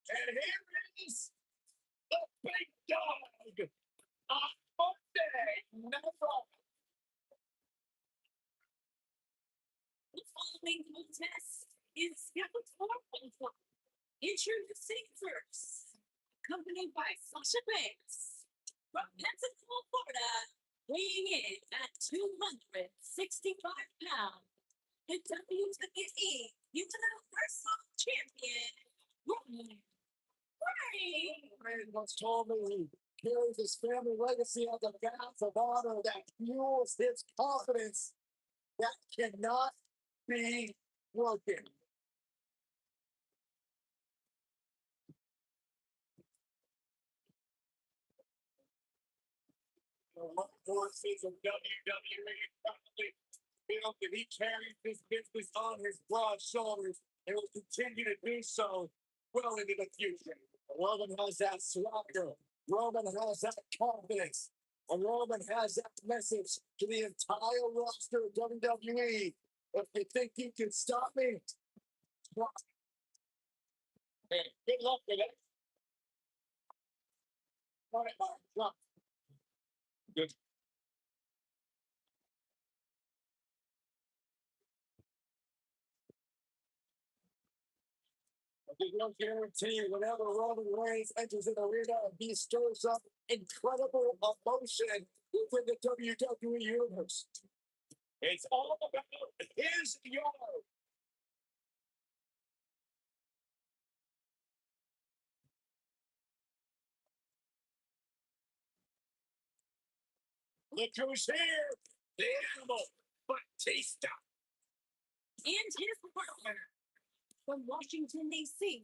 And here is the big dog on Monday. Never. The following contest is scheduled for one o'clock. Introducing first, accompanied by Sasha Banks from Pensacola, Florida, weighing in at 265 pounds. The WWE Universal Champion, Wwe Raw. Once told me he carries his family legacy of the badge of honor that fuels his confidence that cannot be broken. The workforces of WWE probably feel that he carries this business on his broad shoulders and will continue to do so well into the future. Roman has that swagger. Roman has that confidence. And Roman has that message to the entire roster of WWE. If you think you can stop me, try. Hey, good luck with it. All right, Mark, drop. Good. There's no guarantee whenever Roman Reigns enters an arena, he stirs up incredible emotion within the WWE Universe. It's all about his yard. Look who's here, the animal, Batista. And his partner from Washington, D.C.,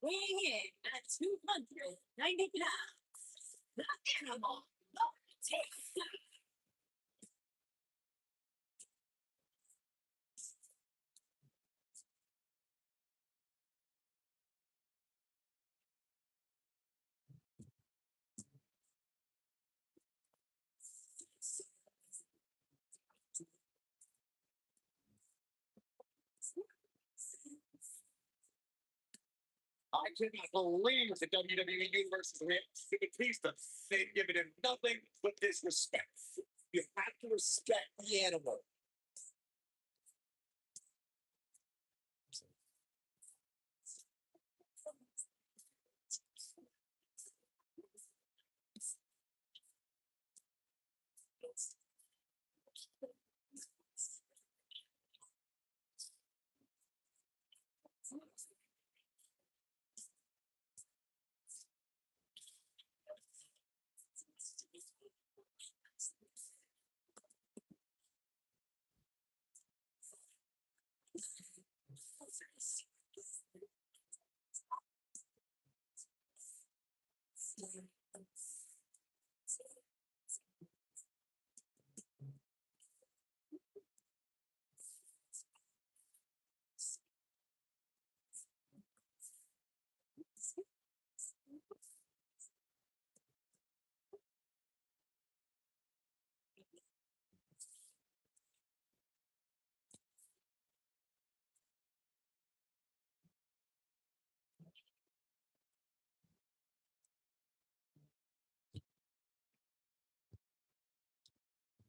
weighing in at 290 pounds, the animal, Batista. I cannot believe the WWE Universe is reacting to Batista. They've given him nothing but disrespect. You have to respect the animal.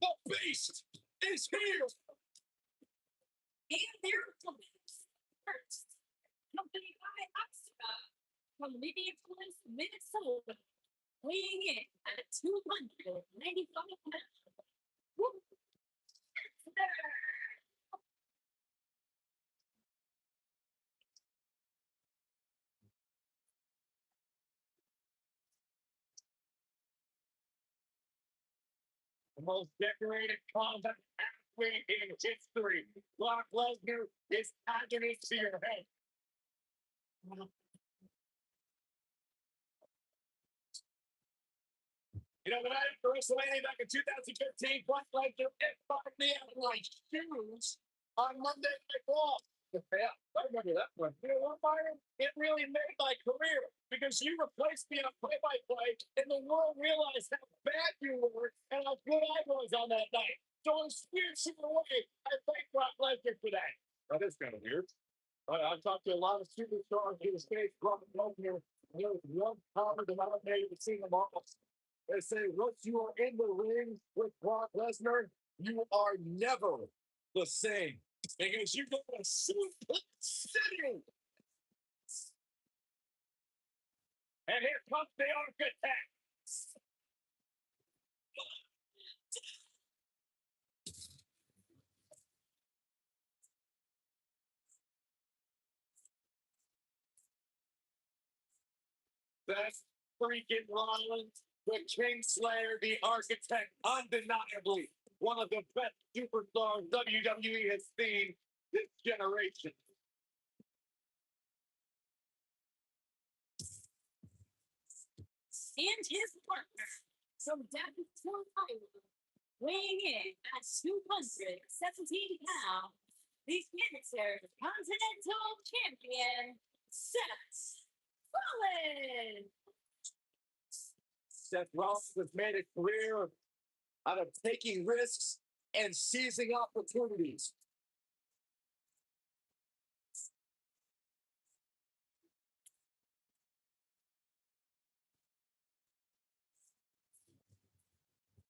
The beast is here. And their opponents. First, accompanied by Asuka from Minneapolis, Minnesota, weighing in at 295 pounds. Woo! The most decorated combat athlete in history. Brock Lesnar is agony to your head. You know, when I for WrestleMania back in 2015, Brock Lesnar inspired me out of my shoes on Monday Night Raw. Yeah, I remember that one. You know what, Byron? It really made my career because you replaced me on play-by-play, and the world realized how bad you were and how good I was on that night. So in spiritual way, I thank Brock Lesnar for that. That is kind of weird. I've talked to a lot of superstars in the States growing up here. And there's one common denominator between them all. They say once you are in the ring with Brock Lesnar, you are never the same. Because you go to Super City. And here comes the architect. That's freaking Rollins, the Kingslayer, the architect, undeniably one of the best superstars WWE has seen this generation. And his partner from Davenport, Iowa, weighing in at 217 pounds, the Intercontinental Champion, Seth Rollins. Seth Rollins has made a career out of taking risks and seizing opportunities.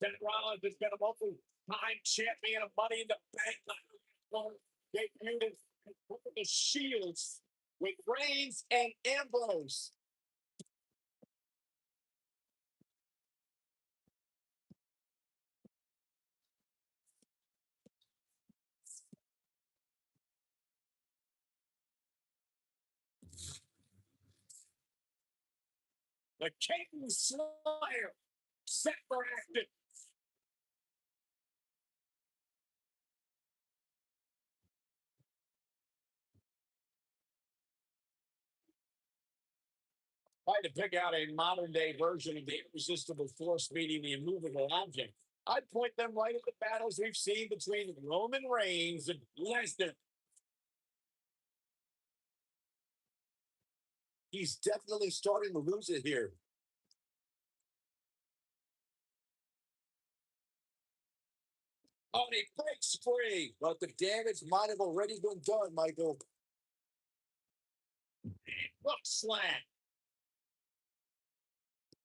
Seth Rollins has been a multi-time champion of Money in the Bank. Debuted the Shields with Reigns and Ambrose. The King Slayer set for action. Tried to pick out a modern day version of the irresistible force meeting the immovable object. I'd point them right at the battles we've seen between Roman Reigns and Lesnar. He's definitely starting to lose it here. On a break spree, but the damage might have already been done, Michael. Look, slam.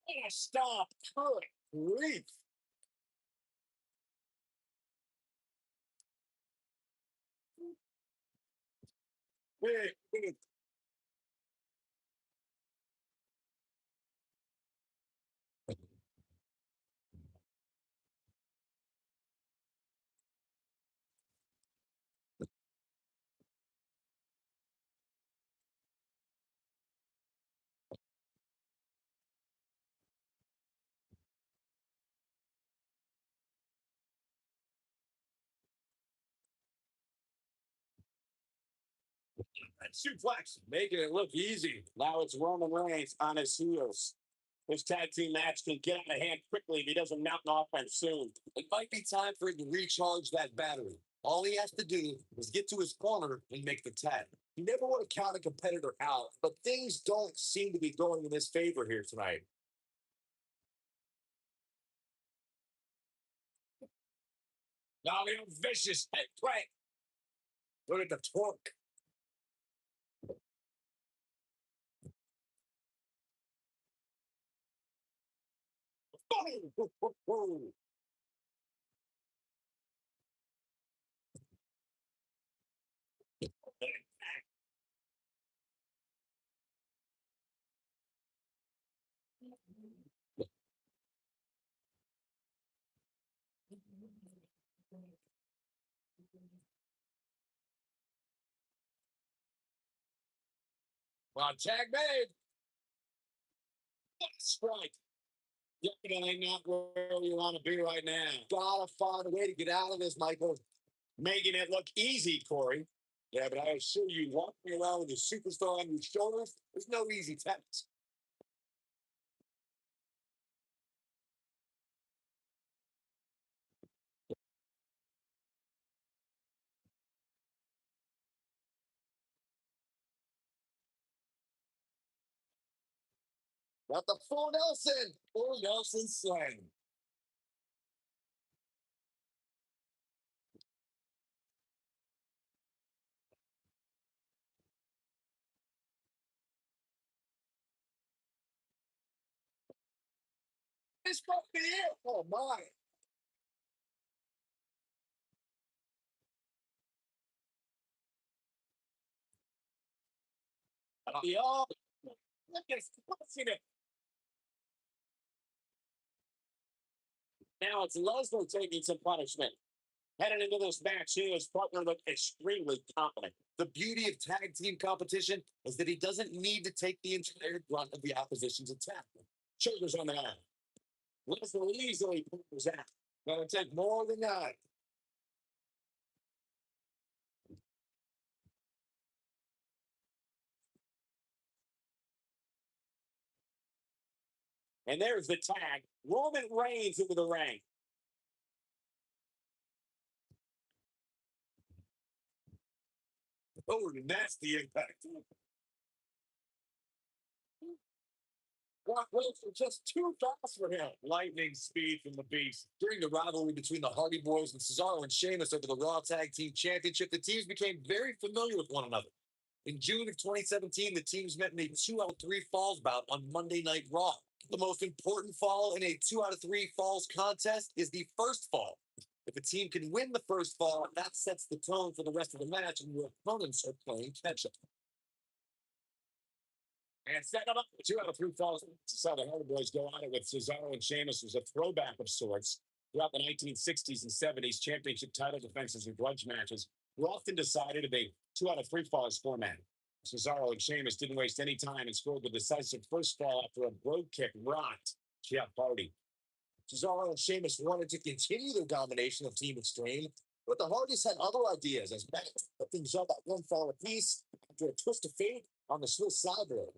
Oh, stop. Good grief. Big. And suplex, making it look easy. Now it's Roman Reigns on his heels. This tag team match can get out of hand quickly if he doesn't mount an offense soon. It might be time for him to recharge that battery. All he has to do is get to his corner and make the tag. You never want to count a competitor out, but things don't seem to be going in his favor here tonight. Now the vicious head crank. Look at the torque. Boom! Well, tag made. Strike. Definitely not where you want to be right now. Gotta find a way to get out of this, Michael. Making it look easy, Corey. Yeah, but I assure you, walking around with a superstar on your shoulders, there's no easy task. Got the full Nelson. Full Nelson slam. just fucking here. Oh my. Yo, look at it. Now it's Lesnar taking some punishment. Heading into this match, he and his partner look extremely confident. The beauty of tag team competition is that he doesn't need to take the entire brunt of the opposition's attack. Shoulders on the arm. Lesnar easily pulls out. Gonna take more than that. And there's the tag. Roman Reigns into the ring. Oh, nasty impact. Brock Lesnar just too fast for him. Lightning speed from the Beast. During the rivalry between the Hardy Boys and Cesaro and Sheamus over the Raw Tag Team Championship, the teams became very familiar with one another. In June of 2017, the teams met in a 2 out of 3 falls bout on Monday Night Raw. The most important fall in a 2 out of 3 falls contest is the first fall. If a team can win the first fall, that sets the tone for the rest of the match, and your opponents are playing catch up. And set up 2 out of 3 falls. Saw the Hardy Boys go on it with Cesaro and Sheamus was a throwback of sorts. Throughout the 1960s and 70s, championship title defenses and grudge matches were often decided in a 2 out of 3 falls format. Cesaro and Sheamus didn't waste any time and scored the decisive first fall after a brogue kick rocked Jeff Hardy. Cesaro and Sheamus wanted to continue their domination of Team Extreme, but the Hardys had other ideas as Matt put things up at 1 fall apiece after a twist of fate on the Swiss sideboard.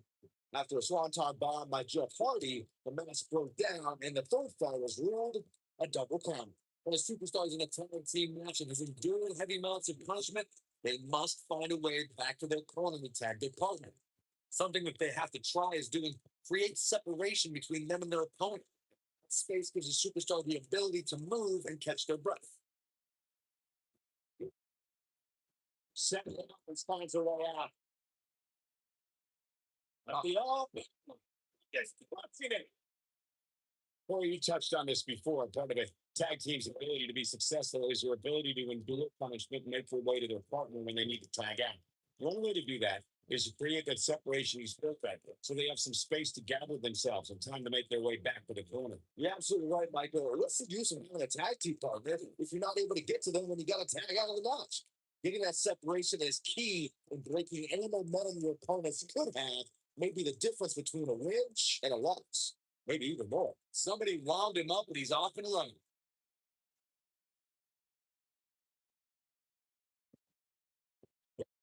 After a swanton bomb by Jeff Hardy, the match broke down, and the third fall was ruled a double count. When a superstars in a tag team match and has endured heavy amounts of punishment, they must find a way back to their corner and tag their partner. Something that they have to try is doing create separation between them and their opponent. Space gives a superstar the ability to move and catch their breath. Second up and finds her way out. The yes, Corey, you touched on this before. Part of a tag team's ability to be successful is your ability to endure punishment and make their way to their partner when they need to tag out. One way to do that is to create that separation you spoke about, so they have some space to gather themselves and time to make their way back to the corner. You're absolutely right, Michael. What's the use of having a tag team partner if you're not able to get to them when you got to tag out of the match? Getting that separation is key in breaking any momentum your opponents could have. Maybe the difference between a win and a loss. Maybe even more. Somebody wound him up and he's off and running.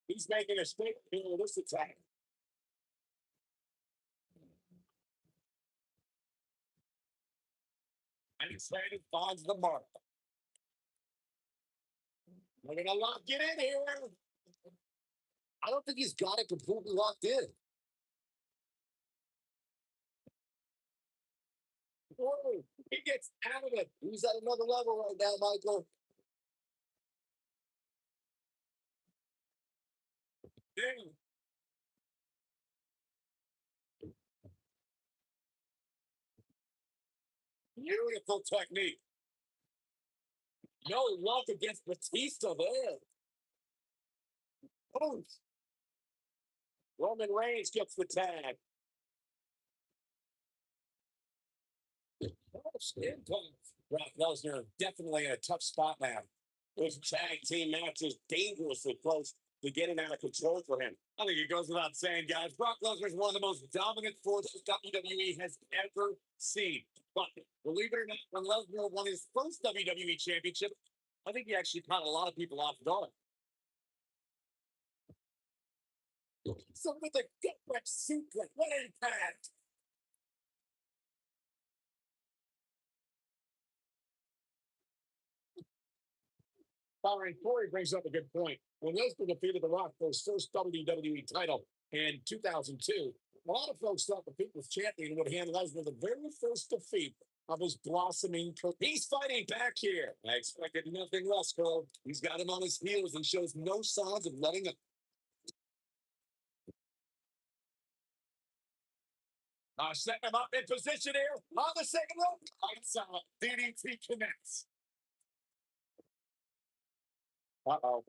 He's making a statement here with this attack. And Excited finds the mark. We're going to lock it in here. I don't think he's got it completely locked in. Whoa, he gets out of it. He's at another level right now, Michael. Damn. Beautiful technique. No luck against Batista there. Oh. Roman Reigns gets the tag. Brock Lesnar definitely in a tough spot now. This tag team match is dangerously close to getting out of control for him. I think it goes without saying, guys, Brock Lesnar is one of the most dominant forces WWE has ever seen. But believe it or not, when Lesnar won his first WWE championship, I think he actually caught a lot of people off guard. So with a gut suplex, what impact! Byron Corey brings up a good point. When Lesnar defeated The Rock for his first WWE title in 2002, a lot of folks thought the People's Champion would hand Lesnar the very first defeat of his blossoming career. He's fighting back here. I expected nothing less, Cole. He's got him on his heels and shows no signs of letting up. Setting him up in position here on the second rope. DDT connects. Uh-oh.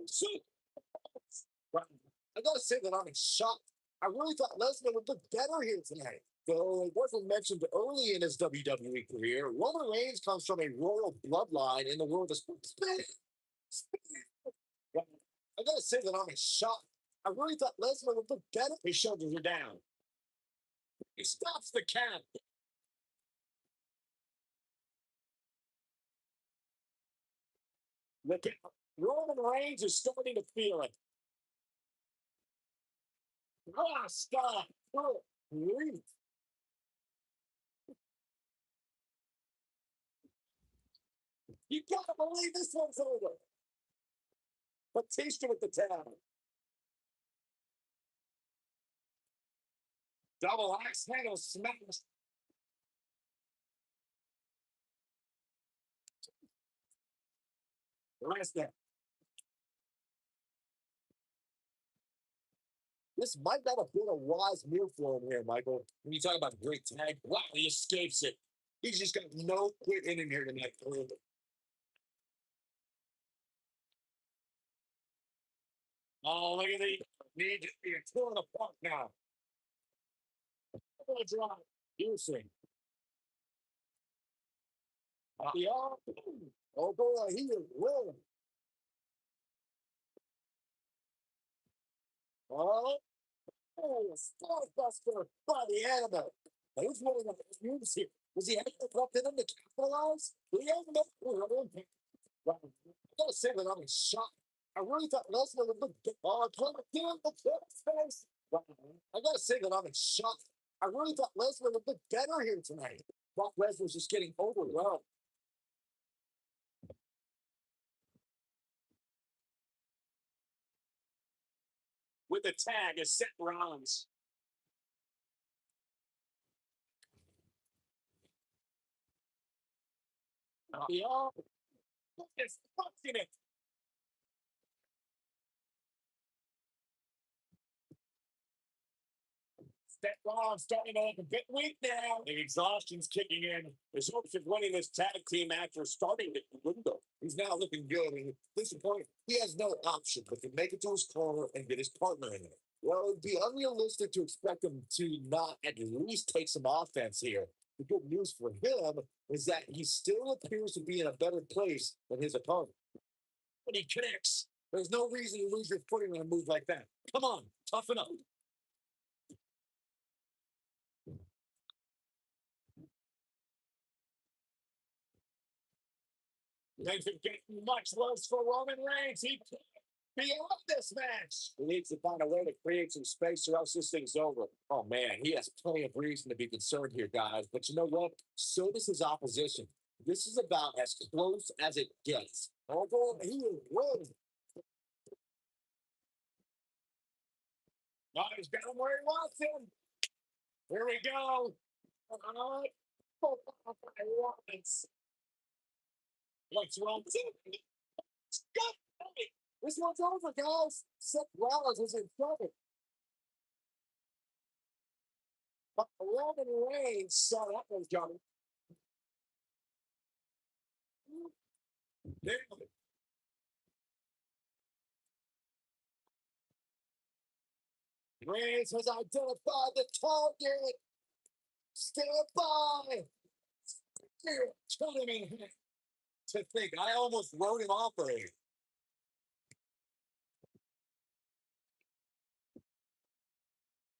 I gotta say that I'm in shock. I really thought Lesnar would look better here tonight. Though it wasn't mentioned early in his WWE career, Roman Reigns comes from a royal bloodline in the world of sports. I gotta say that I'm in shock. I really thought Lesnar would look better. His shoulders are down. He stops the count. Look at Roman Reigns is starting to feel it. Ah, stop. Oh, grief. You gotta believe this one's over. Batista with the towel. Double axe handle smash. Lesnar. This might not have been a wise move for him here, Michael. When you talk about great tag, wow, he escapes it. He's just got no quit in him here tonight. Oh, look at the need to be torn apart now. Drop. Using. Yeah. Oh boy, he is rolling. Oh, Starbuster by the animal. Who's winning the moves here? Was he having it up in him to capitalize? We haven't got impact. I gotta say that I'm in shock. I really thought Lesnar would look good. Oh, trying to get in the face. I gotta say that I'm in shock. I really thought Lesnar would look better here tonight. Brock Lesnar's just getting overwhelmed. With the tag is Seth Rollins. Yeah, it's fucking it. Seth Rollins starting to look a bit weak now. The exhaustion's kicking in. His hopes of winning this tag team match are starting to dwindle. He's now looking good. And at this point, he has no option but to make it to his corner and get his partner in there. Well, it'd be unrealistic to expect him to not at least take some offense here. The good news for him is that he still appears to be in a better place than his opponent. But he connects. There's no reason to lose your footing on a move like that. Come on, toughen up. Things are getting much worse for Roman Reigns. He can't be on this match. He needs to find a way to create some space or else this thing's over. Oh, man, he has plenty of reason to be concerned here, guys. But you know what? So does his opposition. This is about as close as it gets. Oh, boy, he is winning. Oh, he's got him where he wants him. Here we go. All right. Oh, What's wrong? This one's over, guys. Seth Rollins is in trouble. But Roman Reigns saw that one coming. Reigns has identified the target. Stand by. Turning him to think. I almost wrote him off already.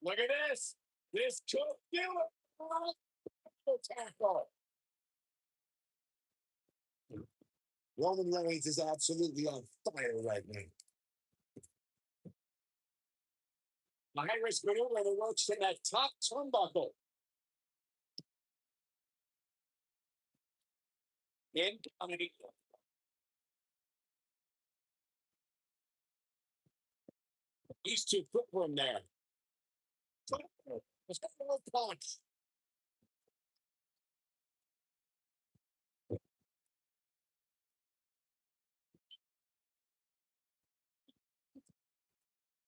Look at this. This could do it. Tackle. Roman Reigns is absolutely on fire right now. My high-risk maneuver that works in that top turnbuckle. Incoming. He's too quick for him there. Let's go for a punch.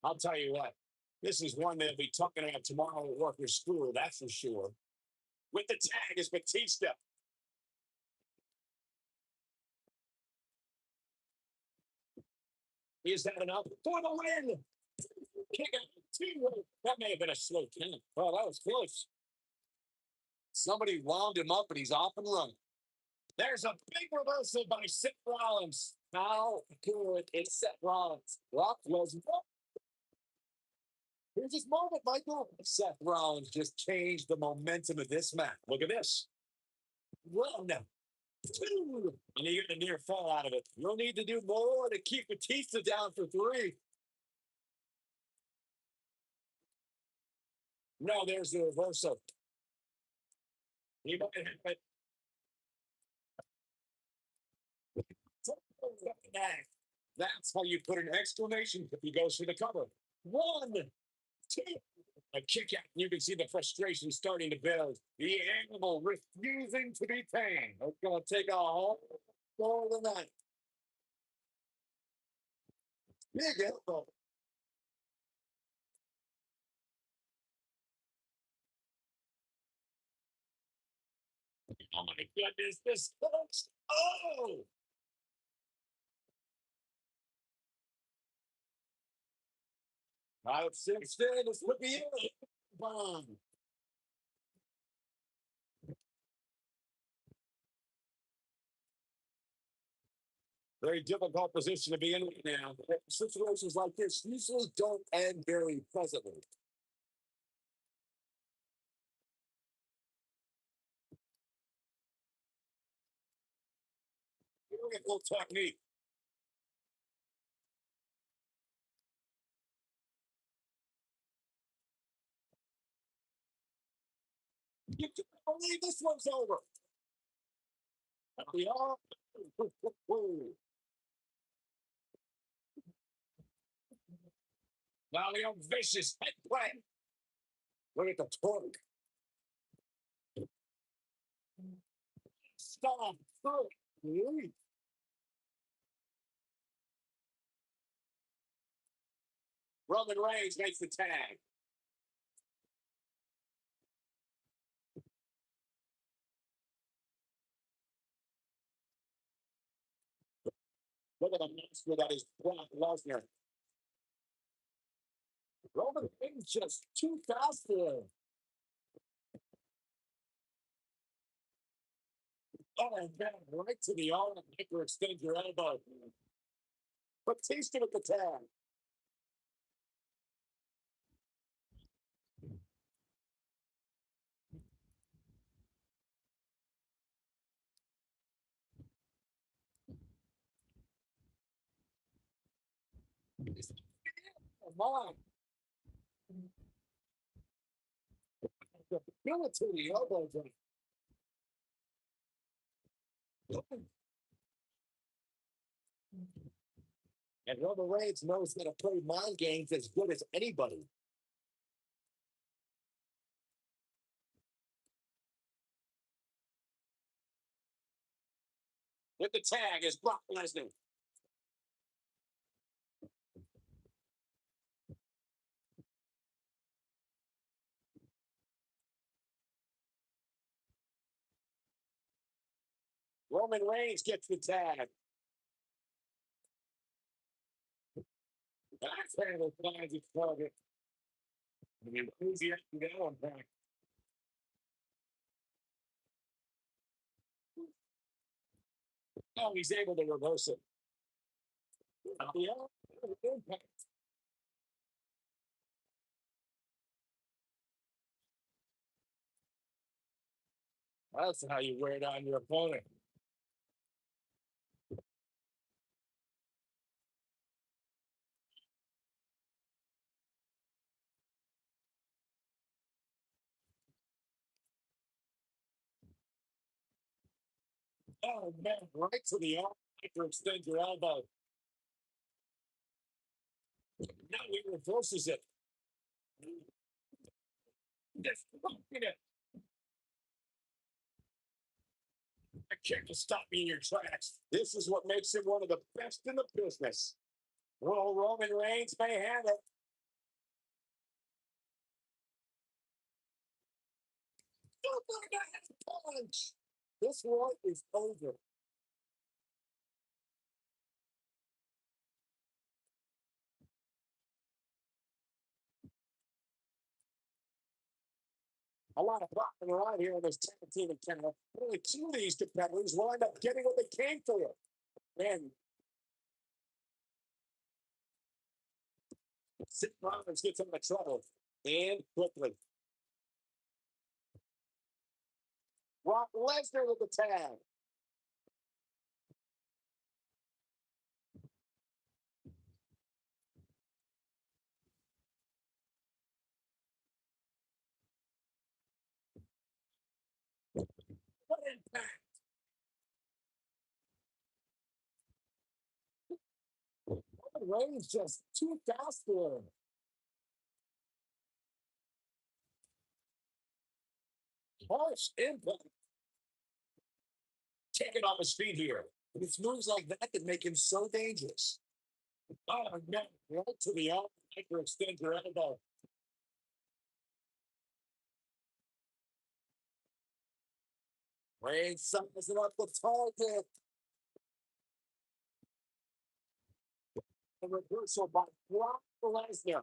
I'll tell you what, this is one they'll be talking about tomorrow at work or school, that's for sure. With the tag is Batista. Is that enough for the win? Kick out two. That may have been a slow count. Oh, that was close. Somebody wound him up and he's off and running. There's a big reversal by Seth Rollins. How good is Seth Rollins? Rock was. Here's his moment, Michael. Seth Rollins just changed the momentum of this match. Look at this. 1, 2, and you get a near fall out of it. You'll need to do more to keep Batista down for 3. No, there's the reversal. He might have it. That's how you put an exclamation if he goes for the cover. 1, 2. A kick out. You can see the frustration starting to build. The animal refusing to be tamed. It's going to take a whole more than that. Big elbow. Oh my goodness, this folks. Oh! Out 6 this would be it. Bomb. Very difficult position to be in right now. Situations like this usually don't end very pleasantly. Beautiful technique. You can't believe this one's over. Now the vicious head plant. Look at the torque. Stop. Roman Reigns makes the tag. Look at the monster that is Brock Lesnar. Roman Reigns just too fast for him. Oh, man, right to the arm. Hyperextend your elbow. Batista with the tag. Come on. The military elbow drop. And Roman Reigns knows how to play mind games as good as anybody. With the tag is Brock Lesnar. Roman Reigns gets the tag. That's handle finds its target. The enthusiastic Allen pack. Oh, he's able to reverse it. The impact. That's how you wear down your opponent. Oh, man, right to the arm to extend your elbow. Now he reverses it. Just fucking it. I can't stop me in your tracks. This is what makes him one of the best in the business. Well, Roman Reigns may have it. Punch. This war is over. A lot of rocking around here in this tag team in Canada. Only two of these competitors wind up getting what they came for. Man, Sid Rollins gets into trouble. And quickly. Brock Lesnar with the tag. What impact? Reigns just too fast for him. Harsh impact. Taking off his feet here. And it's moves like that make him so dangerous. Oh, no. Right to the arm. Hyperextend your elbow. Reigns sizing up the target. A reversal by Brock Lesnar.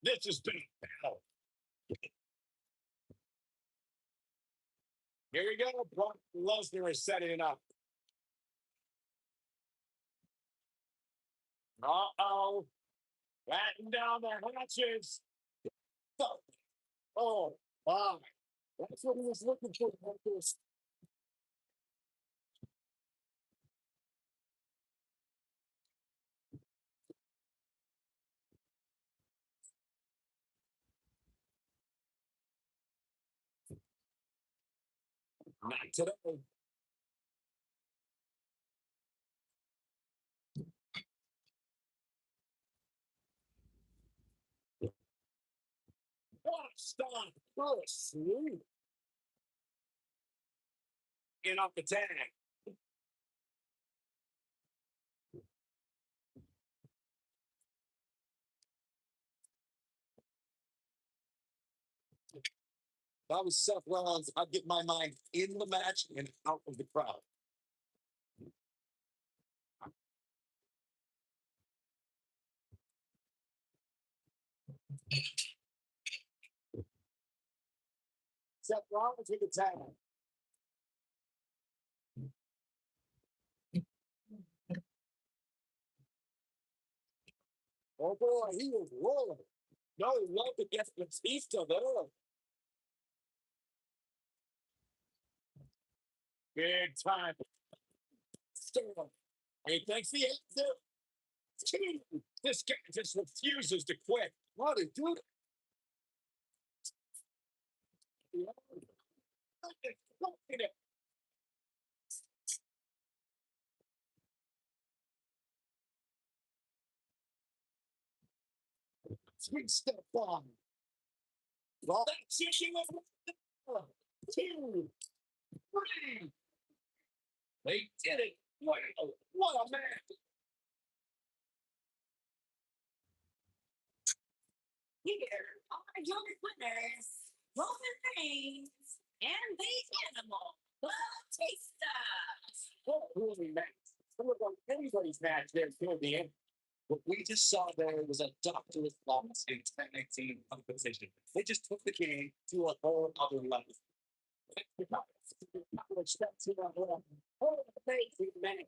This has been a battle. Here we go. Brock Lesnar is setting it up. Uh-oh. Batten down the hatches. Oh, wow. That's what he was looking for. Not today. What a stop. What a sweep. In off the tag. If I was Seth Rollins, I'd get my mind in the match and out of the crowd. Seth Rollins with the tag. Oh boy, he is rolling. No, he loved to get Batista there. Big time. Still. He thinks he has it. This guy just refuses to quit. What a dude. Sweet step on. Well, that's issue of 2, 3. They did it. Wow, what a man. Here are your winners, Roman Reigns and the Animal Batista. What a really match. Some of anybody's match there till the end. What we just saw there was a doctorate loss in tag team competition. They just took the game to a whole other level. Oh, amazing man.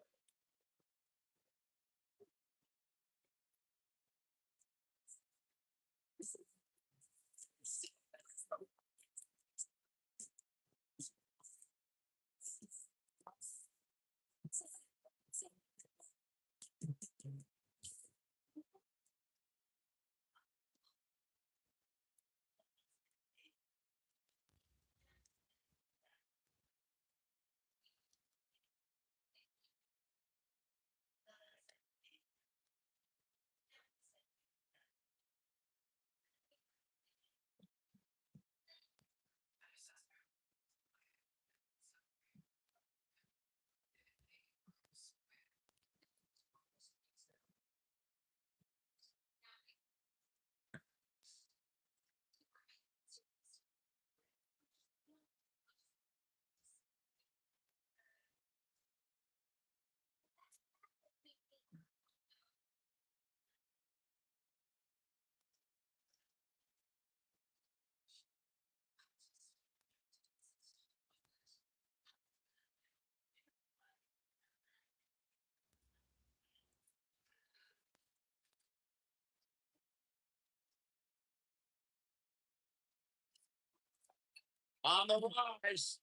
On the rise,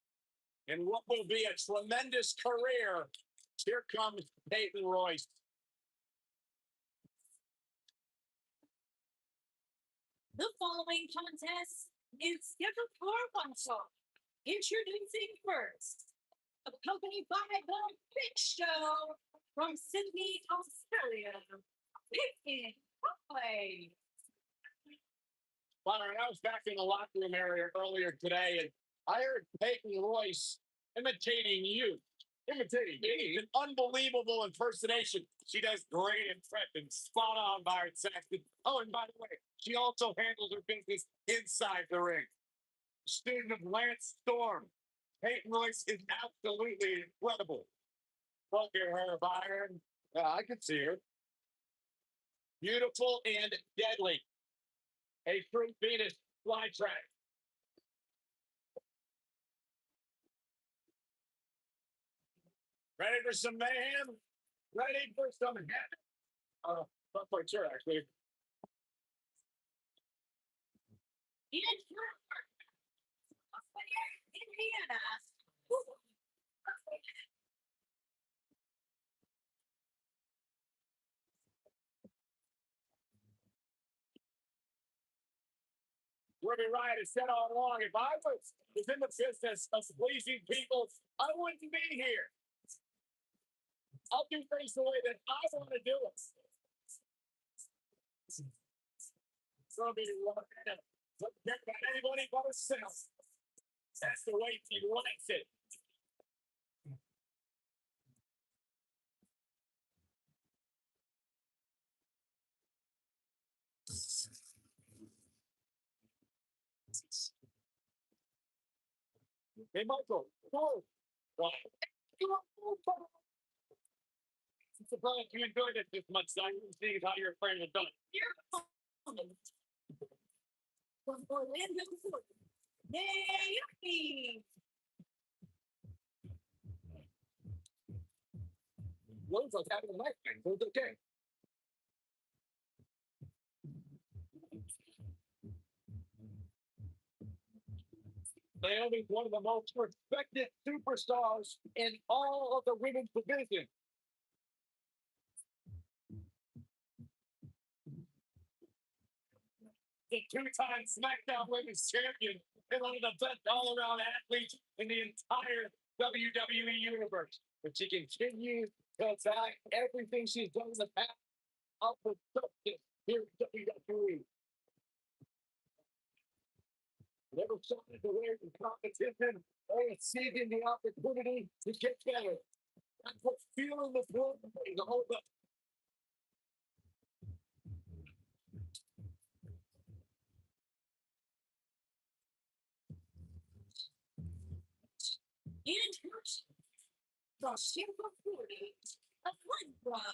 in what will be a tremendous career, here comes Peyton Royce. The following contest is scheduled for one shot. Introducing first, accompanied by the Big Show from Sydney, Australia, Peyton Royce. Byron, I was back in the locker room area earlier today, and I heard Peyton Royce imitating you. Imitating me. An unbelievable impersonation. She does great impressions. Spot on, Byron Saxton. Oh, and by the way, she also handles her business inside the ring. Student of Lance Storm. Peyton Royce is absolutely incredible. Look at her, Byron. I can see her. Beautiful and deadly. A true Venus flytrap. Ready for some mayhem? Ready for some heaven? Not quite sure, actually. Indiana. Wwe Raw has said all along, if I was in the business of pleasing people, I wouldn't be here. I'll do things the way that I want to do it. So be anybody but herself. That's the way she likes it. Hey, Michael, go. I'm surprised you enjoyed it this much. I didn't see how you're afraid of done. From Orlando, Florida. Yay! Looks like having a nightmare, so it's okay. Naomi's one of the most respected superstars in all of the women's division. The two-time SmackDown Women's Champion and one of the best all-around athletes in the entire WWE universe. But she continues to attack everything she's done in the past of the circus here at WWE. Never shied away from competition or seeking the opportunity to get better. That's what feeling the blood is all about. In person, from Silver 40, a Wwe Raw.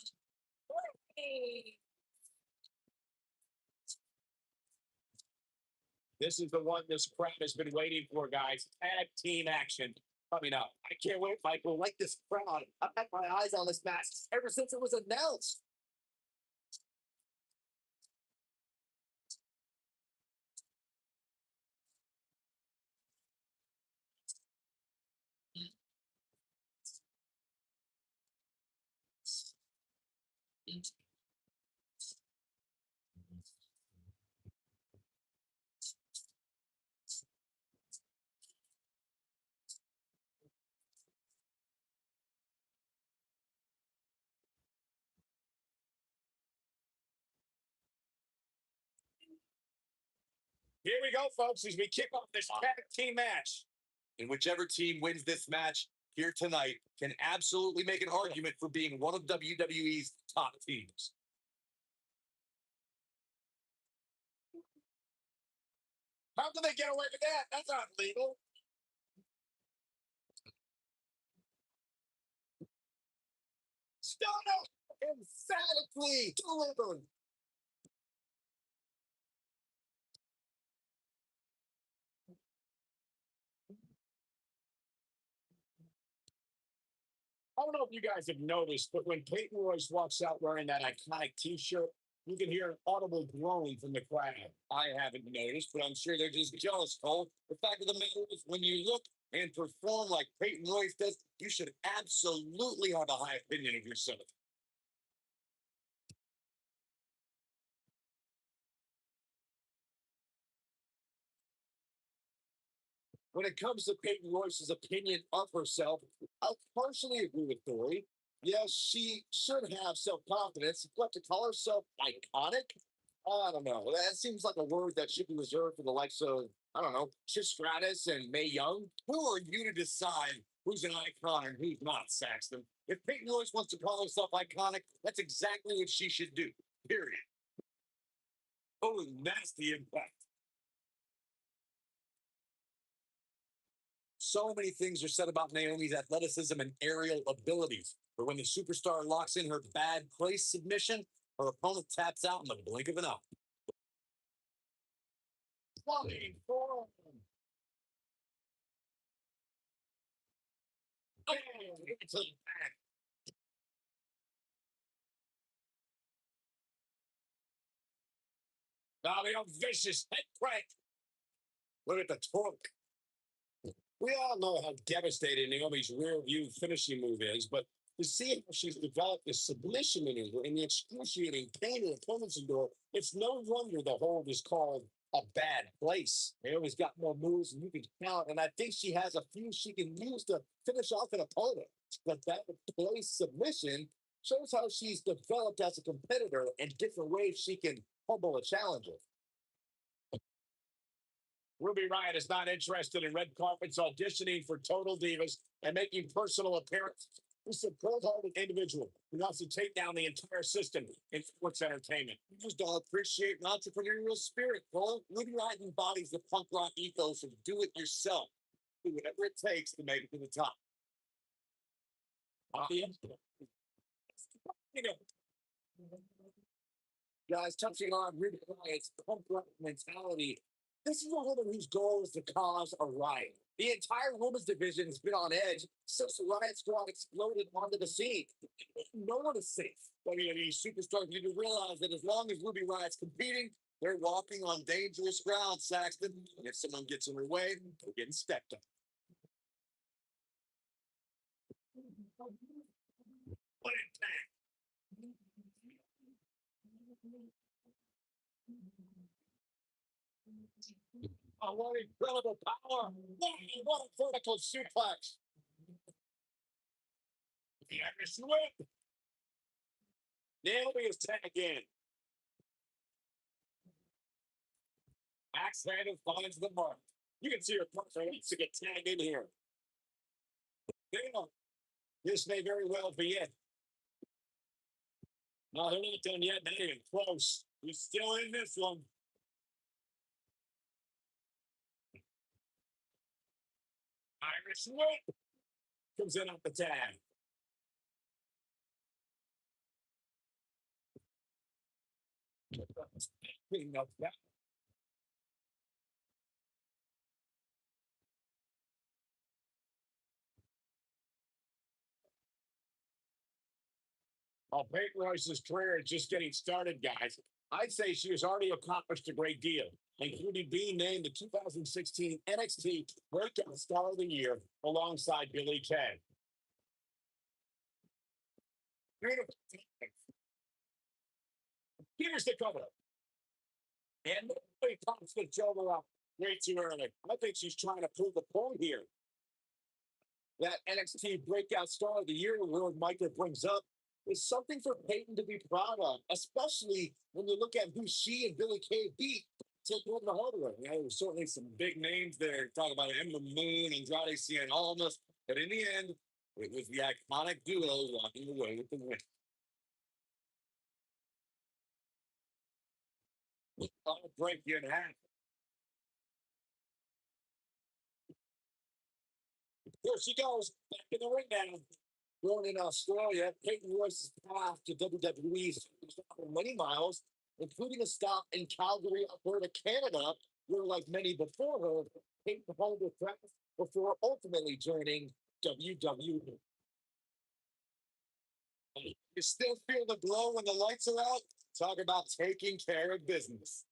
This is the one this crowd has been waiting for, guys. Tag team action coming up. I can't wait, Michael. Like this crowd. I've had my eyes on this match ever since it was announced. Here we go, folks, as we kick off this tag team match. And whichever team wins this match here tonight can absolutely make an argument for being one of WWE's top teams. How can they get away with that? That's not legal. Stunner emphatically delivered. I don't know if you guys have noticed, but when Peyton Royce walks out wearing that iconic T-shirt, You can hear an audible groan from the crowd. I haven't noticed, but I'm sure they're just jealous, Cole. The fact of the matter is, when you look and perform like Peyton Royce does, you should absolutely have a high opinion of yourself. When it comes to Peyton Royce's opinion of herself, I partially agree with Dory. Yes, she should have self confidence, but to call herself iconic, I don't know. That seems like a word that should be reserved for the likes of, I don't know, Trish Stratus and Mae Young. Who are you to decide who's an icon and who's not, Saxton? If Peyton Royce wants to call herself iconic, that's exactly what she should do. Period. Oh, nasty impact. So many things are said about Naomi's athleticism and aerial abilities, but when the superstar locks in her bad place submission, her opponent taps out in the blink of an eye. Flying forward. Bang! Into the back. Now the vicious head crank. Look at the torque. We all know how devastating Naomi's rear view finishing move is, but to see how she's developed this submission maneuver and the excruciating pain her opponents endure, it's no wonder the hold is called a bad place. Naomi's got more moves than you can count, and I think she has a few she can use to finish off an opponent. But that place submission shows how she's developed as a competitor and different ways she can humble a challenger. Ruby Riott is not interested in red carpets auditioning for Total Divas and making personal appearances. This is a cold-hearted individual who wants to take down the entire system in sports entertainment. You just don't appreciate an entrepreneurial spirit, Cole. Ruby Riott embodies the punk rock ethos of do it yourself. Do whatever it takes to make it to the top. You know, guys, touching on Ruby Riott's punk rock mentality, this is a woman whose goal is to cause a riot. The entire women's division has been on edge since the riot squad exploded onto the scene. No one is safe. WWE superstars need to realize that as long as Ruby Riott's competing, they're walking on dangerous ground, Saxton. And if someone gets in their way, they're getting stepped on. What impact! Oh, what incredible power! What a vertical suplex! The Irish whip! Naomi is tag in. Axe handle finds the mark. You can see her partner wants to get tagged in here. Damn. This may very well be it. No, they're not done yet. Not even close. He's still in this one. Irish whip comes in off the tag. Peyton Royce's career is just getting started, guys. I'd say she has already accomplished a great deal, including being named the 2016 NXT Breakout Star of the Year alongside Billy Kay. Beautiful. Here's the cover. And nobody pops the shoulder up way too early. I think she's trying to prove a point here. That NXT Breakout Star of the Year award Micah brings up is something for Peyton to be proud of, especially when you look at who she and Billy Kay beat to win the hardware. Yeah, there's certainly some big names there. Talk about Ember Moon, Andrade Cien Almas, but in the end, it was the iconic duo walking away with the win. I'll break you in half. Here she goes, back in the ring now. Born in Australia, Peyton Royce's path to WWE started many miles, including a stop in Calgary, Alberta, Canada, where, like many before her, Peyton honed her craft before ultimately joining WWE. You still feel the glow when the lights are out? Talk about taking care of business.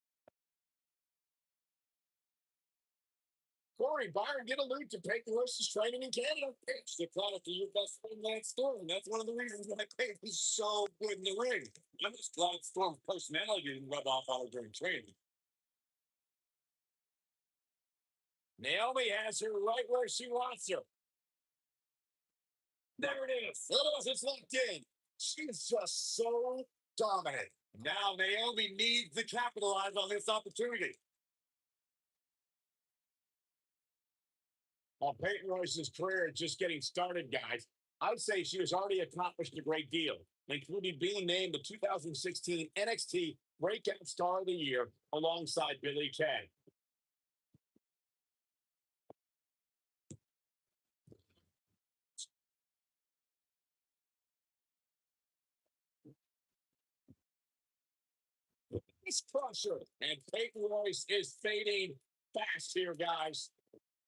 Corey Byron did allude to Peyton Royce's training in Canada. It's the product of your best friend Lance Storm. That's one of the reasons why Peyton's so good in the ring. I'm just glad Storm's personality didn't rub off on her during training. Naomi has her right where she wants her. There it is. Otherwise, it's locked in. She's just so dominant. Now Naomi needs to capitalize on this opportunity. While Peyton Royce's career is just getting started, guys, I'd say she has already accomplished a great deal, including being named the 2016 NXT Breakout Star of the Year alongside Billie Kay. He's crusher, and Peyton Royce is fading fast here, guys.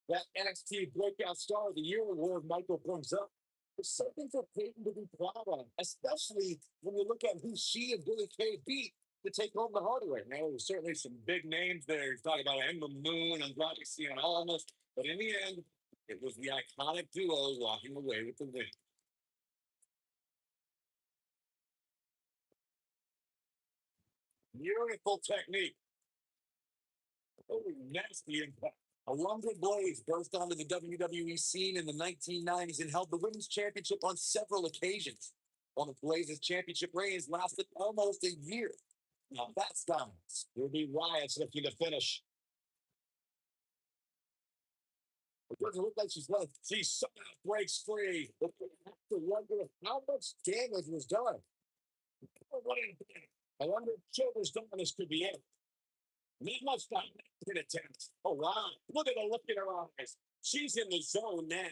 That NXT Breakout Star of the Year award Michael brings up is something for Peyton to be proud of, especially when you look at who she and Billie Kay beat to take home the hardware. Now, there's certainly some big names there. You're talking about Emma Moon and Roxy and almost, but in the end, it was the iconic duo walking away with the win. Beautiful technique. Oh, nasty impact. Alundra Blaze burst onto the WWE scene in the 1990s and held the women's championship on several occasions. One of Blaze's championship reigns lasted almost a year. Now that's dominance. Ruby Riot's looking to finish. It doesn't look like she's left. She somehow breaks free. But we have to wonder how much damage was done. I wonder if Children's dominance could be it. Not much time to attempt. Oh, wow. Look at the look in her eyes. She's in the zone now.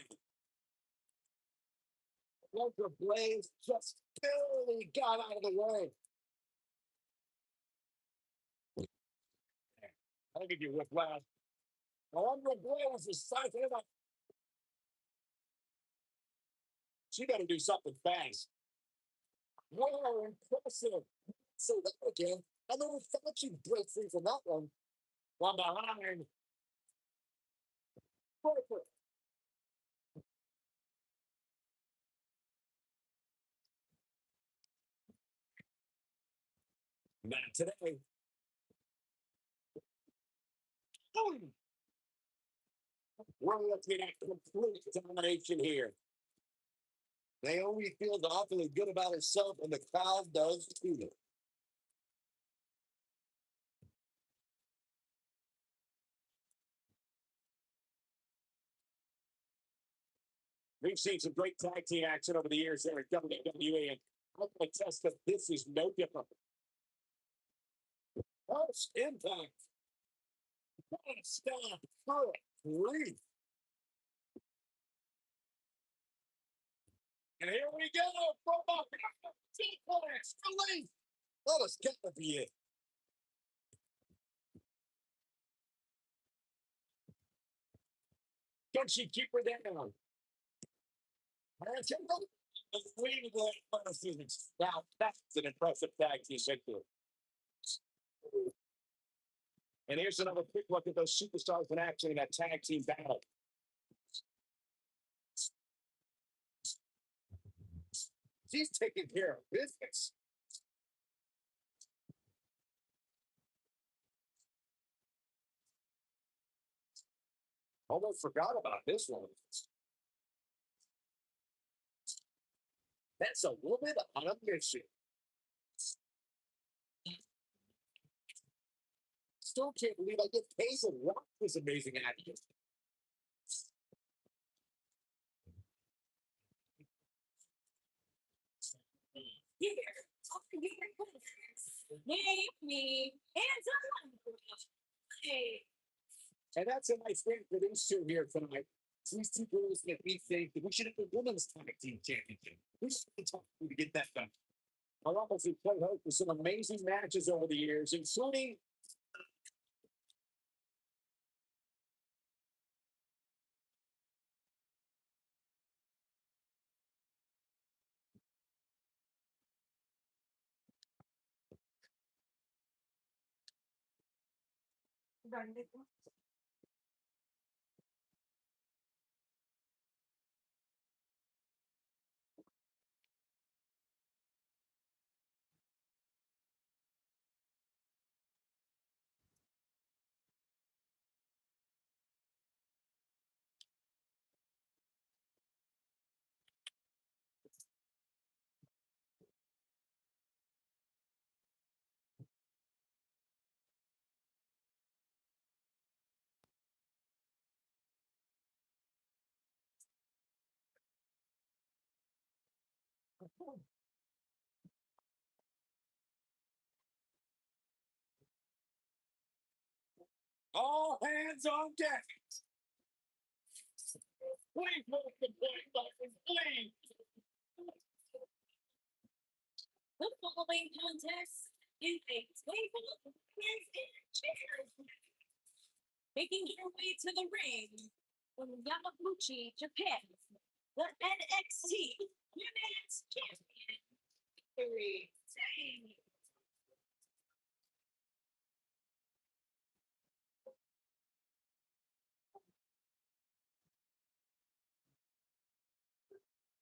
Alundra Blaze just barely got out of the way. I'll give you whiplash. Alundra Blaze is sizing it up. She got to do something fast. Wow, impressive. Say that again. I never thought she'd break free from that one. One behind. Perfect. Not today. We're looking at complete domination here. Naomi feels awfully good about herself, and the crowd does too. We've seen some great tag team action over the years there at WWE, and I can attest that this is no different. First impact. Stop. Grief. And here we go. From the sequence. Relief. That has got to be it. Can she keep her down? Now, that's an impressive tag team victory. And here's another quick look at those superstars in action in that tag team battle. She's taking care of business. Almost forgot about this one. That's a woman on a mission. Still can't believe I get paid to rock this amazing actor. Here, talking to your cousins. Yay, me, and someone. Hey. And that's a nice thing for these two here tonight. These two girls that we think that we should have a women's tag team championship. We should be talking to get that done. I'll obviously play hope for some amazing matches over the years, including All hands on deck. Please hold the point buttons, please. The following contest is a table quiz and chairs. Making her way to the ring from Yamaguchi, Japan, the NXT Women's Champion, Wwe Raw.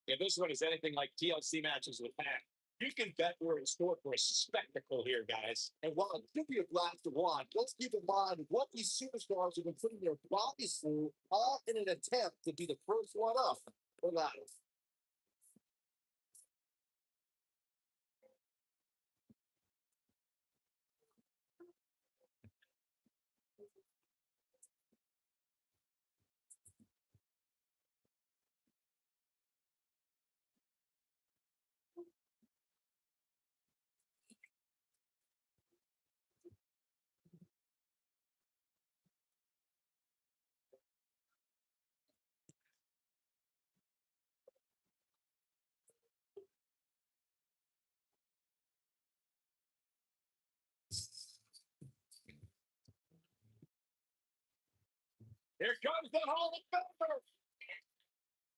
If this one is anything like TLC matches with Pat, you can bet we're in store for a spectacle here, guys. And while it could be a blast to watch, let's keep in mind what these superstars have been putting their bodies through, all in an attempt to be the first one up or not. Here comes the Hall of Famer.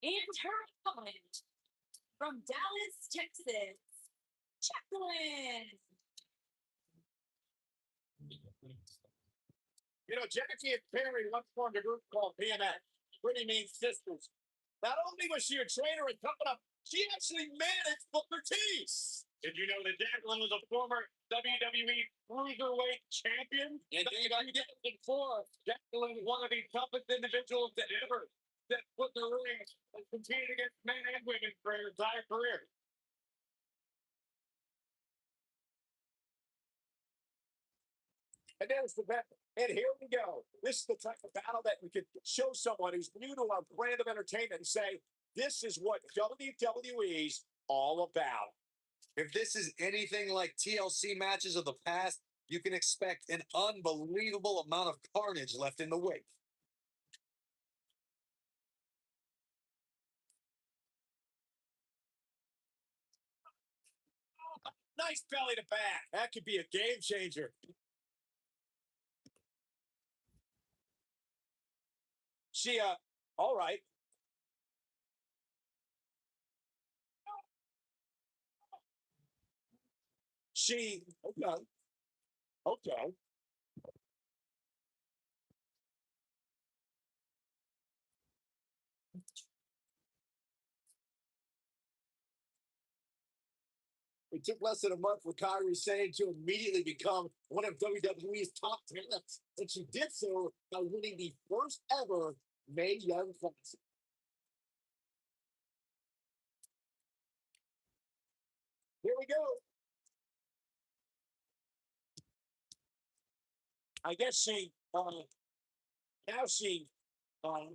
And her opponent from Dallas, Texas, Jacqueline. You know, Jackie and Perry once formed a group called PMX, Pretty Mean Sisters. Not only was she a trainer and coming up, she actually managed Booker T. Did you know that Jacqueline was a former WWE Cruiserweight champion? Indeed, I did. Before, Jacqueline was one of the toughest individuals that ever set foot in the ring and competed against men and women for her entire career. And there's the battle. And here we go. This is the type of battle that we could show someone who's new to our brand of entertainment and say, this is what WWE's all about. If this is anything like TLC matches of the past, you can expect an unbelievable amount of carnage left in the wake. Nice belly to back. That could be a game changer. She, all right. She, okay. Okay. It took less than a month for Kyrie Sane to immediately become one of WWE's top talents. And she did so by winning the first ever Mae Young Classic. Here we go. I guess she, now she, Aaron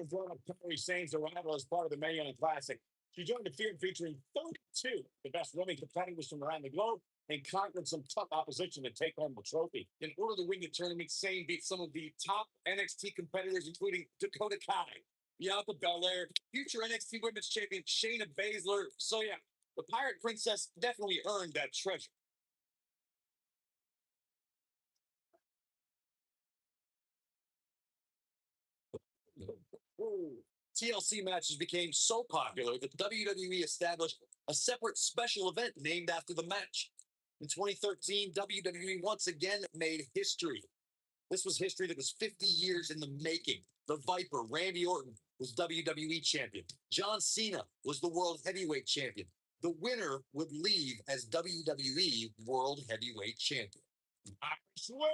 brought up Kyrie Sane's arrival as part of the Mae Young Classic. She joined the field featuring 32, the best women competitors from around the globe, and conquered some tough opposition to take home the trophy. In order to win the tournament, Sane beat some of the top NXT competitors, including Dakota Kai, Bianca Belair, future NXT Women's Champion Shayna Baszler. So yeah, the Pirate Princess definitely earned that treasure. TLC matches became so popular that WWE established a separate special event named after the match. In 2013, WWE once again made history. This was history that was 50 years in the making. The Viper, Randy Orton, was WWE champion. John Cena was the World Heavyweight Champion. The winner would leave as WWE World Heavyweight Champion. I swear.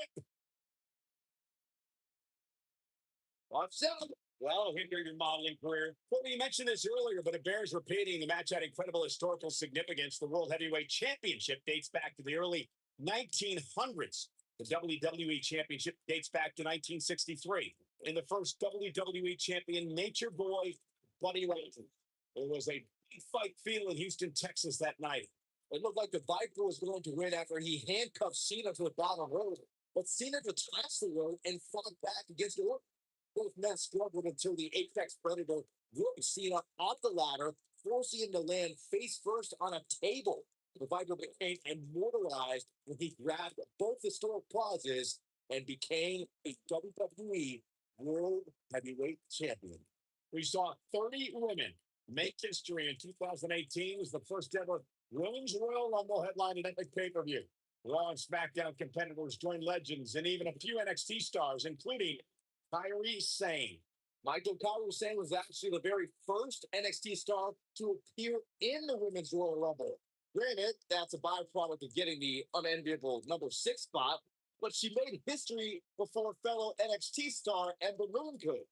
What's up? Well, hinder your modeling career. Well, you mentioned this earlier, but it bears repeating. The match had incredible historical significance. The World Heavyweight Championship dates back to the early 1900s. The WWE Championship dates back to 1963. In the first WWE champion, Nature Boy Buddy Rogers. There was a big fight field in Houston, Texas that night. It looked like the Viper was going to win after he handcuffed Cena to the bottom rope, but Cena detached the rope and fought back against Orton. Both men struggled until the Apex Predator whipped Cena off the ladder, forcing him to land face first on a table. The Viper became immortalized when he grabbed both historic prizes and became a WWE World Heavyweight Champion. We saw 30 women make history in 2018. It was the first ever Women's Royal Rumble headlined an epic pay-per-view. Raw and SmackDown competitors joined legends and even a few NXT stars, including Kairi Sane. Michael Kairi Sane was actually the very first NXT star to appear in the Women's Royal Rumble. Granted, that's a byproduct of getting the unenviable number 6 spot, but she made history before fellow NXT star Ember Moon could.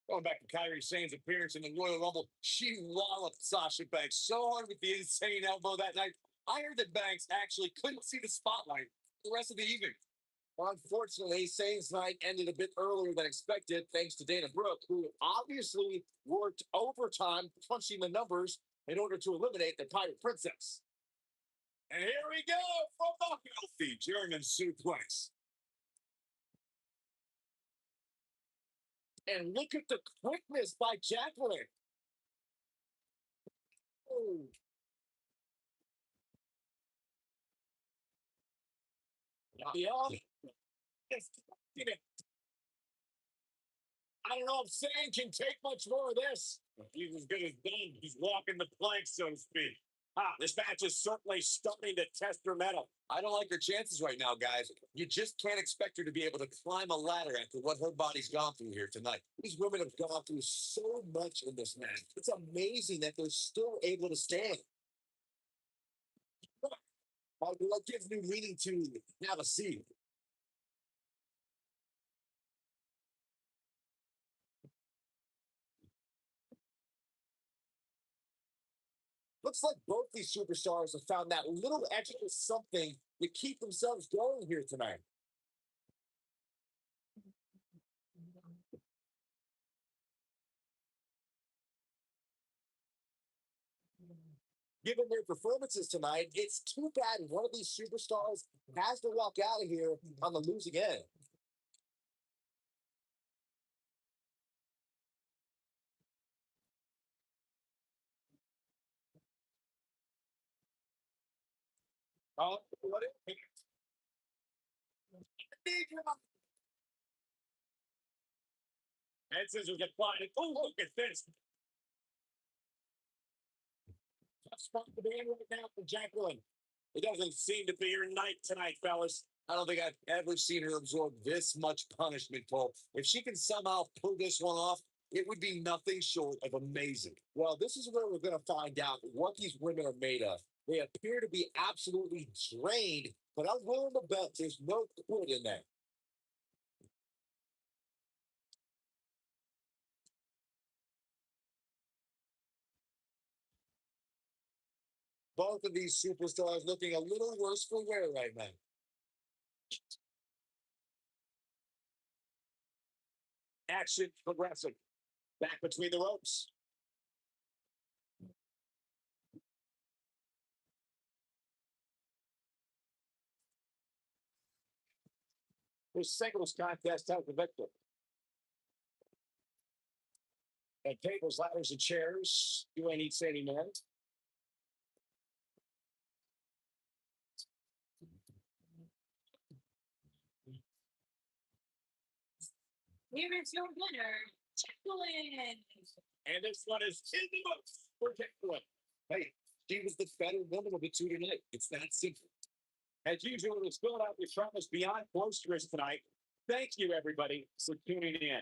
Going back to Kairi Sane's appearance in the Royal Rumble, she walloped Sasha Banks so hard with the insane elbow that night. I heard that Banks actually couldn't see the spotlight the rest of the evening. Unfortunately, Sane's night ended a bit earlier than expected, thanks to Dana Brooke, who obviously worked overtime punching the numbers in order to eliminate the Pirate Princess. And here we go from the healthy German suplex. And look at the quickness by Jacqueline. Oh. Yeah. Yes. I don't know if Sane can take much more of this. He's as good as done. He's walking the plank, so to speak. This match is certainly starting to test her mettle. I don't like her chances right now, guys. You just can't expect her to be able to climb a ladder after what her body's gone through here tonight. These women have gone through so much in this match. It's amazing that they're still able to stand. What gives new meaning to have a seat? Looks like both these superstars have found that little extra something to keep themselves going here tonight. Given their performances tonight, it's too bad one of these superstars has to walk out of here on the losing end. Oh, what is and scissors get applied. Oh, look at this. Tough spot to be in right now for Jacqueline. It doesn't seem to be her night tonight, fellas. I don't think I've ever seen her absorb this much punishment, Cole. If she can somehow pull this one off, it would be nothing short of amazing. Well, this is where we're going to find out what these women are made of. They appear to be absolutely drained, but I'm willing to bet there's no quit in there. Both of these superstars looking a little worse for wear right now. Action progressing. Back between the ropes. This singles contest has the victor. And tables, ladders, and chairs. You ain't eat any more. Here is your winner, Jacqueline. And this one is in the books for Jacqueline. Hey, she was the better woman of the two tonight. It's that simple. As usual, it's filled out with troubles beyond boisterous tonight. Thank you, everybody, for tuning in.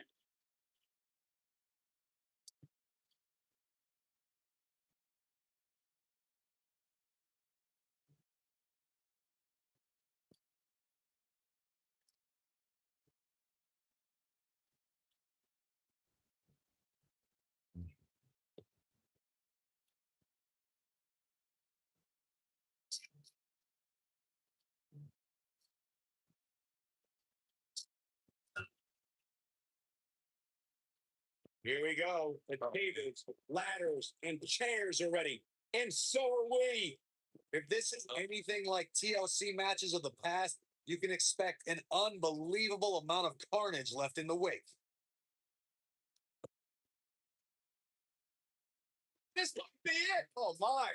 Here we go. The tables, ladders, and chairs are ready. And so are we. If this is anything like TLC matches of the past, you can expect an unbelievable amount of carnage left in the wake. This might be it. Oh, my.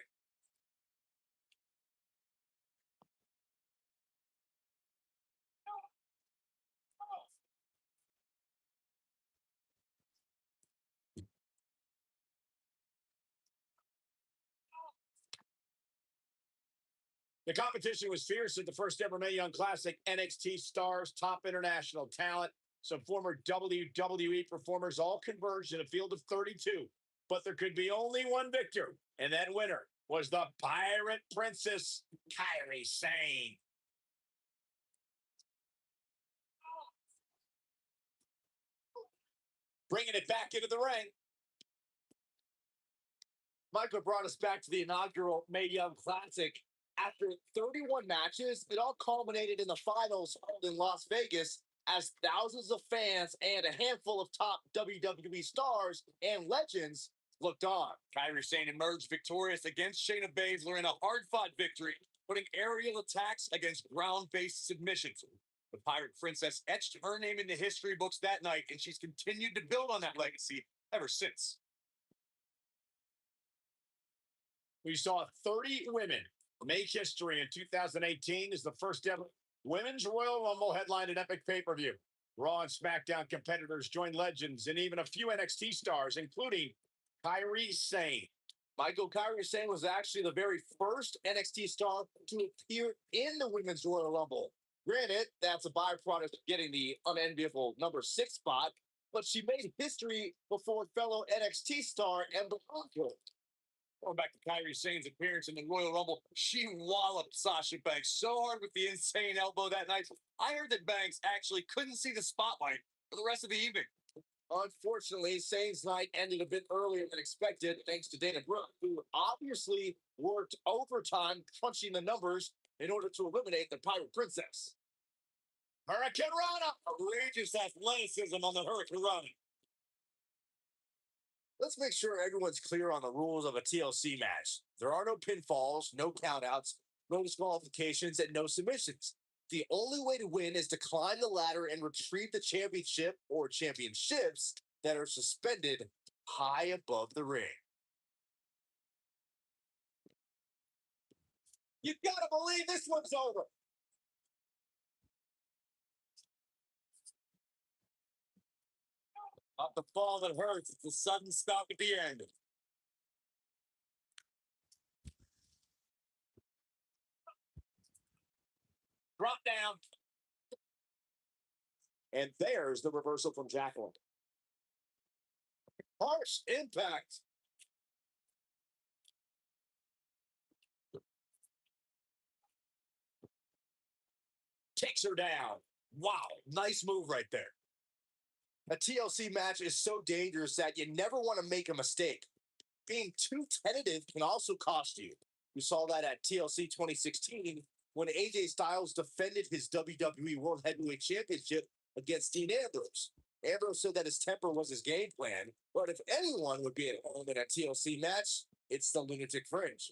The competition was fierce at the first ever Mae Young Classic. NXT stars, top international talent, some former WWE performers all converged in a field of 32. But there could be only one victor, and that winner was the Pirate Princess, Kairi Sane. Bringing it back into the ring. Michael brought us back to the inaugural Mae Young Classic. After 31 matches, it all culminated in the finals held in Las Vegas as thousands of fans and a handful of top WWE stars and legends looked on. Kairi Sane emerged victorious against Shayna Baszler in a hard-fought victory, putting aerial attacks against ground-based submissions. The Pirate Princess etched her name into history books that night, and she's continued to build on that legacy ever since. We saw 30 women make history in 2018 as the first ever Women's Royal Rumble headlined an epic pay-per-view. Raw and SmackDown competitors joined legends and even a few NXT stars, including Kairi Sane. Michael, Kairi Sane was actually the very first NXT star to appear in the Women's Royal Rumble. Granted, that's a byproduct of getting the unenviable number 6 spot, but she made history before fellow NXT star Ember Moon. Going back to Kairi Sane's appearance in the Royal Rumble, she walloped Sasha Banks so hard with the insane elbow that night. I heard that Banks actually couldn't see the spotlight for the rest of the evening. Unfortunately, Sane's night ended a bit earlier than expected, thanks to Dana Brooke, who obviously worked overtime crunching the numbers in order to eliminate the Pirate Princess. Hurricane Rana! Outrageous athleticism on the Hurricane Rana. Let's make sure everyone's clear on the rules of a TLC match. There are no pinfalls, no countouts, no disqualifications, and no submissions. The only way to win is to climb the ladder and retrieve the championship or championships that are suspended high above the ring. You gotta believe this one's over. Not the fall that hurts, it's the sudden stop at the end. Drop down. And there's the reversal from Jacqueline. Harsh impact. Takes her down. Wow, nice move right there. A TLC match is so dangerous that you never want to make a mistake. Being too tentative can also cost you. We saw that at TLC 2016 when AJ Styles defended his WWE World Heavyweight Championship against Dean Ambrose. Ambrose said that his temper was his game plan, but if anyone would be at home in a TLC match, it's the Lunatic Fringe.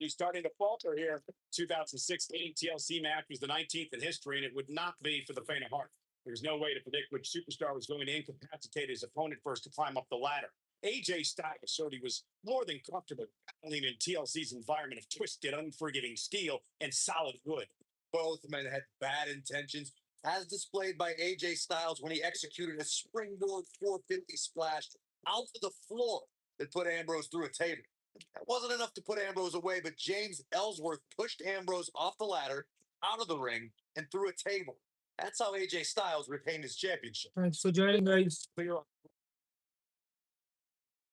He's starting to falter here. 2016 TLC match was the 19th in history, and it would not be for the faint of heart. There's no way to predict which superstar was going to incapacitate his opponent first to climb up the ladder. AJ Styles showed he was more than comfortable battling in TLC's environment of twisted, unforgiving steel and solid wood. Both men had bad intentions, as displayed by AJ Styles when he executed a springboard 450 splash out to the floor that put Ambrose through a table. That wasn't enough to put Ambrose away, but James Ellsworth pushed Ambrose off the ladder, out of the ring, and through a table. That's how AJ Styles retained his championship. Thanks for joining, guys.